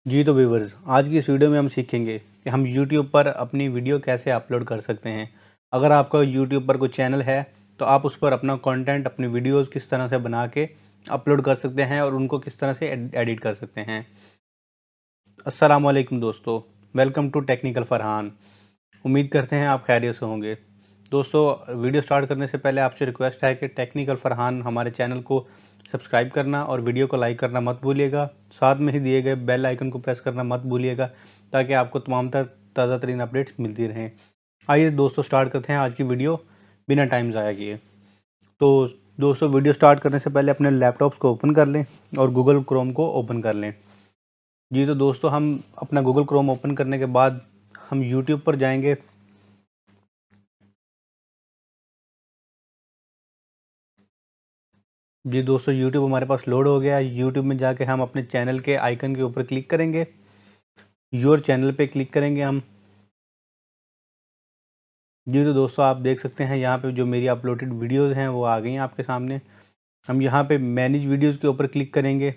जी तो व्यूवर्स, आज की इस वीडियो में हम सीखेंगे कि हम यूट्यूब पर अपनी वीडियो कैसे अपलोड कर सकते हैं। अगर आपका यूट्यूब पर कोई चैनल है तो आप उस पर अपना कंटेंट, अपनी वीडियोस किस तरह से बना के अपलोड कर सकते हैं और उनको किस तरह से एडिट कर सकते हैं। अस्सलाम वालेकुम दोस्तों, वेलकम टू टेक्निकल फरहान। उम्मीद करते हैं आप खैरियत से होंगे। दोस्तों, वीडियो स्टार्ट करने से पहले आपसे रिक्वेस्ट है कि टेक्निकल फरहान हमारे चैनल को सब्सक्राइब करना और वीडियो को लाइक करना मत भूलिएगा। साथ में ही दिए गए बेल आइकन को प्रेस करना मत भूलिएगा ताकि आपको तमाम ताज़ा तरीन अपडेट्स मिलती रहें। आइए दोस्तों, स्टार्ट करते हैं आज की वीडियो बिना टाइम ज़ाया किए। तो दोस्तों, वीडियो स्टार्ट करने से पहले अपने लैपटॉप्स को ओपन कर लें और गूगल क्रोम को ओपन कर लें। जी तो दोस्तों, हम अपना गूगल क्रोम ओपन करने के बाद हम यूट्यूब पर जाएंगे। जी दोस्तों, यूट्यूब हमारे पास लोड हो गया है। यूट्यूब में जाके हम अपने चैनल के आइकन के ऊपर क्लिक करेंगे। योर चैनल पे क्लिक करेंगे हम। जी तो दोस्तों, आप देख सकते हैं यहाँ पे जो मेरी अपलोडेड वीडियोज़ हैं वो आ गई हैं आपके सामने। हम यहाँ पे मैनेज वीडियोज़ के ऊपर क्लिक करेंगे।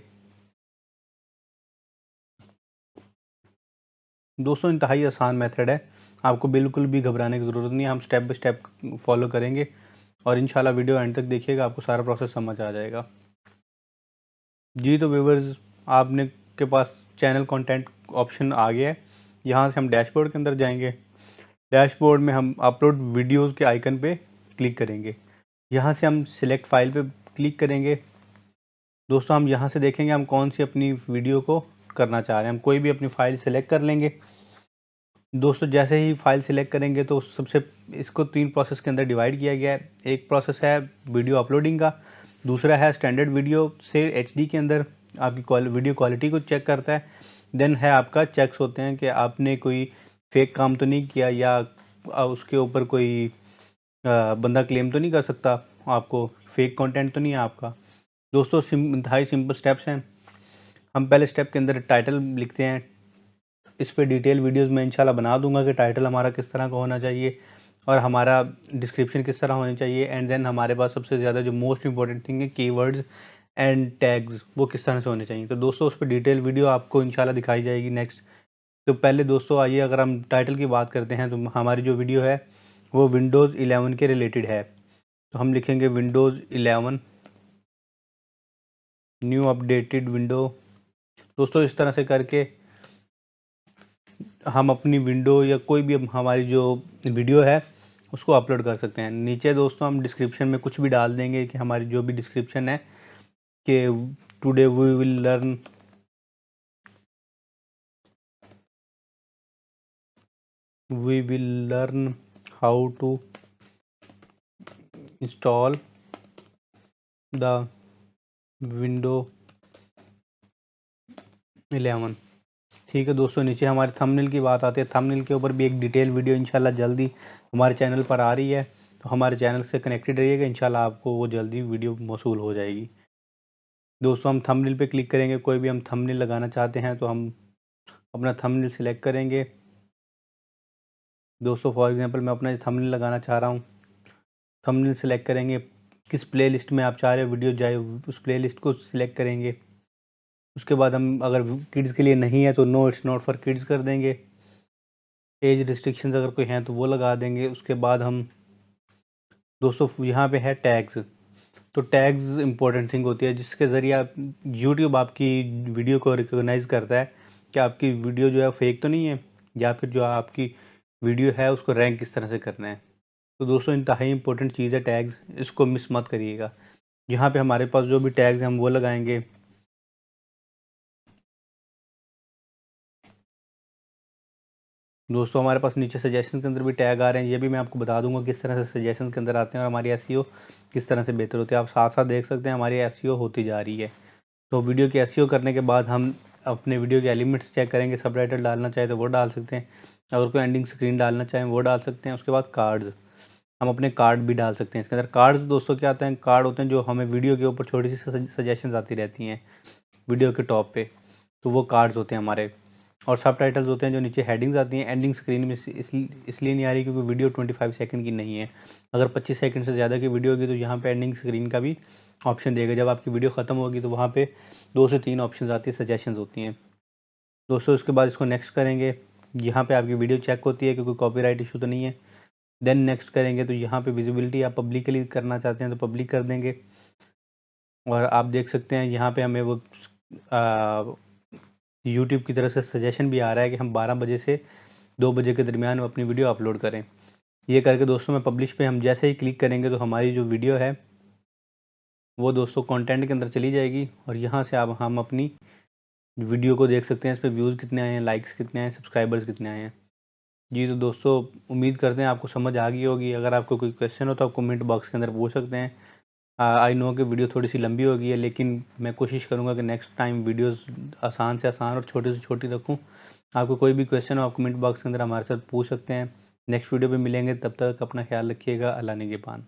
दोस्तों, इंतहाई आसान मेथड है, आपको बिल्कुल भी घबराने की ज़रूरत नहीं है। हम स्टेप बाय स्टेप फॉलो करेंगे और इंशाल्लाह वीडियो एंड तक देखिएगा, आपको सारा प्रोसेस समझ आ जाएगा। जी तो व्यूवर्स, आपने के पास चैनल कंटेंट ऑप्शन आ गया है। यहाँ से हम डैशबोर्ड के अंदर जाएंगे। डैशबोर्ड में हम अपलोड वीडियोस के आइकन पे क्लिक करेंगे। यहाँ से हम सिलेक्ट फाइल पे क्लिक करेंगे। दोस्तों, हम यहाँ से देखेंगे हम कौन सी अपनी वीडियो को करना चाह रहे हैं। हम कोई भी अपनी फ़ाइल सेलेक्ट कर लेंगे। दोस्तों, जैसे ही फ़ाइल सेलेक्ट करेंगे तो सबसे इसको 3 प्रोसेस के अंदर डिवाइड किया गया है। एक प्रोसेस है वीडियो अपलोडिंग का, दूसरा है स्टैंडर्ड वीडियो से एचडी के अंदर आपकी वीडियो क्वालिटी को चेक करता है। देन है आपका चेक्स होते हैं कि आपने कोई फेक काम तो नहीं किया या उसके ऊपर कोई बंदा क्लेम तो नहीं कर सकता, आपको फेक कंटेंट तो नहीं है आपका। दोस्तों, इंतहाई सिंपल स्टेप्स हैं। हम पहले स्टेप के अंदर टाइटल लिखते हैं। इस पे डिटेल वीडियोस में इंशाल्लाह बना दूंगा कि टाइटल हमारा किस तरह का होना चाहिए और हमारा डिस्क्रिप्शन किस तरह होनी चाहिए। एंड देन हमारे पास सबसे ज़्यादा जो मोस्ट इंपॉर्टेंट थिंग है, कीवर्ड्स एंड टैग्स, वो किस तरह से होने चाहिए। तो दोस्तों, उस पर डिटेल वीडियो आपको इंशाल्लाह दिखाई जाएगी नेक्स्ट। तो पहले दोस्तों आइए, अगर हम टाइटल की बात करते हैं तो हमारी जो वीडियो है वो विंडोज़ 11 के रिलेटेड है। तो हम लिखेंगे विंडोज़ 11 न्यू अपडेटेड विंडो। दोस्तों, इस तरह से करके हम अपनी विंडो या कोई भी हमारी जो वीडियो है उसको अपलोड कर सकते हैं। नीचे दोस्तों हम डिस्क्रिप्शन में कुछ भी डाल देंगे कि हमारी जो भी डिस्क्रिप्शन है कि today we will learn how to install the window 11। ठीक है दोस्तों, नीचे हमारे थंबनेल की बात आती है। थंबनेल के ऊपर भी एक डिटेल वीडियो इंशाल्लाह जल्दी हमारे चैनल पर आ रही है, तो हमारे चैनल से कनेक्टेड रहिएगा, इंशाल्लाह आपको वो जल्दी वीडियो मौसूल हो जाएगी। दोस्तों, हम थंबनेल पे क्लिक करेंगे। कोई भी हम थंबनेल लगाना चाहते हैं तो हम अपना थंबनेल सिलेक्ट करेंगे। दोस्तों, फॉर एग्जांपल मैं अपना थंबनेल लगाना चाह रहा हूँ। थंबनेल सेलेक्ट करेंगे, किस प्लेलिस्ट में आप चाह रहे हो वीडियो जाए उस प्लेलिस्ट को सिलेक्ट करेंगे। उसके बाद हम अगर किड्स के लिए नहीं है तो no it's not for kids कर देंगे। एज रिस्ट्रिक्शंस अगर कोई हैं तो वो लगा देंगे। उसके बाद हम दोस्तों यहाँ पे है टैग्स। तो टैग्स इंपॉर्टेंट थिंग होती है जिसके ज़रिए आप यूट्यूब आपकी वीडियो को रिकॉग्नाइज़ करता है कि आपकी वीडियो जो है फेक तो नहीं है, या फिर जो आपकी वीडियो है उसको रैंक किस तरह से करना है। तो दोस्तों, इंतहाई इंपॉर्टेंट चीज़ है टैग्स, इसको मिस मत करिएगा। यहाँ पे हमारे पास जो भी टैग्स हैं हम वो लगाएंगे। दोस्तों, हमारे पास नीचे सजेशन के अंदर भी टैग आ रहे हैं, ये भी मैं आपको बता दूंगा किस तरह से सजेशन के अंदर आते हैं और हमारी एसईओ किस तरह से बेहतर होती है। आप साथ साथ देख सकते हैं हमारी एसईओ होती जा रही है। तो वीडियो की एसईओ करने के बाद हम अपने वीडियो के एलिमेंट्स चेक करेंगे। सबटाइटल डालना चाहे तो वो डाल सकते हैं, अगर कोई एंडिंग स्क्रीन डालना चाहें वो डाल सकते हैं। उसके बाद कार्ड्स, हम अपने कार्ड भी डाल सकते हैं इसके अंदर। कार्ड्स दोस्तों क्या आते हैं, कार्ड होते हैं जो हमें वीडियो के ऊपर छोटी सी सजेशन आती रहती हैं वीडियो के टॉप पे, तो वो कार्ड्स होते हैं हमारे। और सब टाइटल्स होते हैं जो नीचे हेडिंग्स आती हैं। एंडिंग स्क्रीन में इसलिए नहीं आ रही क्योंकि वीडियो 25 सेकंड की नहीं है। अगर 25 सेकंड से ज़्यादा की वीडियो होगी तो यहाँ पे एंडिंग स्क्रीन का भी ऑप्शन देगा। जब आपकी वीडियो ख़त्म होगी तो वहाँ पे 2 से 3 ऑप्शन आती है, सजेशंस होती हैं। दोस्तों इसके बाद इसको नेक्स्ट करेंगे। यहाँ पे आपकी वीडियो चेक होती है कि कोई कॉपीराइट इशू तो नहीं है। देन नेक्स्ट करेंगे तो यहाँ पे विजिबिलिटी आप पब्लिकली करना चाहते हैं तो पब्लिक कर देंगे। और आप देख सकते हैं यहाँ पे हमें वो यूट्यूब की तरफ से सजेशन भी आ रहा है कि हम 12 बजे से 2 बजे के दरमियान अपनी वीडियो अपलोड करें। ये करके दोस्तों मैं पब्लिश पे हम जैसे ही क्लिक करेंगे तो हमारी जो वीडियो है वो दोस्तों कंटेंट के अंदर चली जाएगी और यहाँ से अब हम अपनी वीडियो को देख सकते हैं, इस पर व्यूज़ कितने आए हैं, लाइक्स कितने आए हैं, सब्सक्राइबर्स कितने आए हैं। जी तो दोस्तों उम्मीद करते हैं आपको समझ आ गई होगी। अगर आपको कोई क्वेश्चन हो तो आप कमेंट बॉक्स के अंदर पूछ सकते हैं। आई नो कि वीडियो थोड़ी सी लंबी हो गई है, लेकिन मैं कोशिश करूँगा कि नेक्स्ट टाइम वीडियोस आसान से आसान और छोटी से छोटी रखूँ। आपको कोई भी क्वेश्चन हो आप कमेंट बॉक्स के अंदर हमारे साथ पूछ सकते हैं। नेक्स्ट वीडियो पे मिलेंगे, तब तक अपना ख्याल रखिएगा। अल्लाह निगहबान।